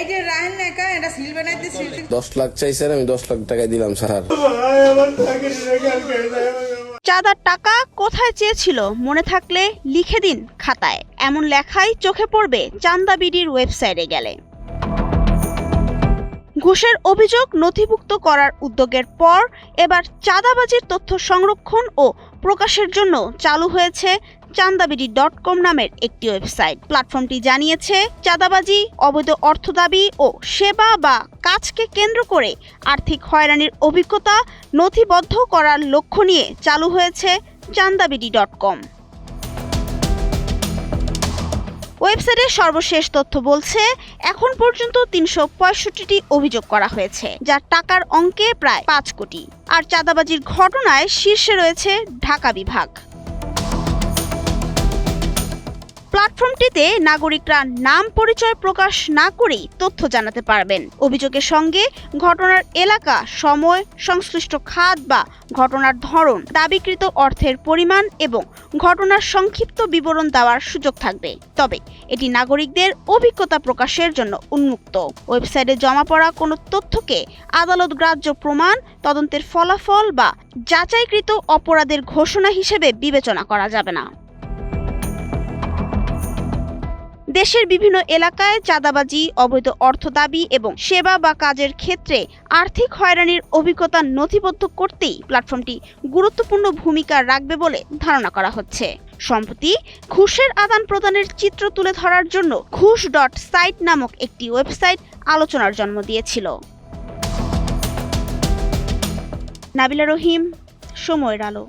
এই যে রাহেন একা এটা সিল বানাইতে সিল 10 লাখ চাইছেন, আমি 10 লাখ টাকা দিলাম স্যার। চাঁদার টাকা কোথায় চেয়েছিল মনে থাকলে লিখে দিন খাতায়, এমন লেখাই চোখে পড়বে চান্দা বিডির ওয়েবসাইটে গেলে। ঘুষের অভিযোগ নথিভুক্ত করার উদ্যোগের পর এবার চাঁদাবাজির তথ্য সংরক্ষণ ও প্রকাশের জন্য চালু হয়েছে chandaBidi.com নামের একটি ওয়েবসাইট। প্ল্যাটফর্মটি জানিয়েছে, চাঁদাবাজি, অবৈধ অর্থ দাবি ও সেবা বা কাজকে কেন্দ্র করে আর্থিক হয়রানির অভিজ্ঞতা নথিবদ্ধ করার লক্ষ্য নিয়ে চালু হয়েছে chandaBidi.com। ওয়েবসাইটের সর্বশেষ তথ্য বলছে, এখন পর্যন্ত ৩৬৫টি অভিযোগ করা হয়েছে, যার টাকার অঙ্কে প্রায় ৫ কোটি। আর চাঁদাবাজির ঘটনায় শীর্ষে রয়েছে ঢাকা বিভাগ। প্ল্যাটফর্মটিতে নাগরিকরা নাম পরিচয় প্রকাশ না করেই তথ্য জানাতে পারবেন। অভিযোগের সঙ্গে ঘটনার এলাকা, সময়, সংশ্লিষ্ট খাত বা ঘটনার ধরন, দাবিকৃত অর্থের পরিমাণ এবং ঘটনার সংক্ষিপ্ত বিবরণ দেওয়ার সুযোগ থাকবে। তবে এটি নাগরিকদের অভিজ্ঞতা প্রকাশের জন্য উন্মুক্ত। ওয়েবসাইটে জমা পড়া কোনো তথ্যকে আদালত গ্রাহ্য প্রমাণ, তদন্তের ফলাফল বা যাচাইকৃত অপরাধের ঘোষণা হিসেবে বিবেচনা করা যাবে না। দেশের বিভিন্ন এলাকায় চাঁদাবাজি, অবৈধ অর্থ দাবি এবং সেবা বা কাজের ক্ষেত্রে আর্থিক হয়রানির অভিজ্ঞতা নথিবদ্ধ করতেই প্ল্যাটফর্মটি গুরুত্বপূর্ণ ভূমিকা রাখবে বলে ধারণা করা হচ্ছে। সম্প্রতি ঘুষের আদান প্রদানের চিত্র তুলে ধরার জন্য ঘুষ.সাইট নামক একটি ওয়েবসাইট আলোচনার জন্ম দিয়েছিল। নাবিলা রহিম, সময়ের আলো।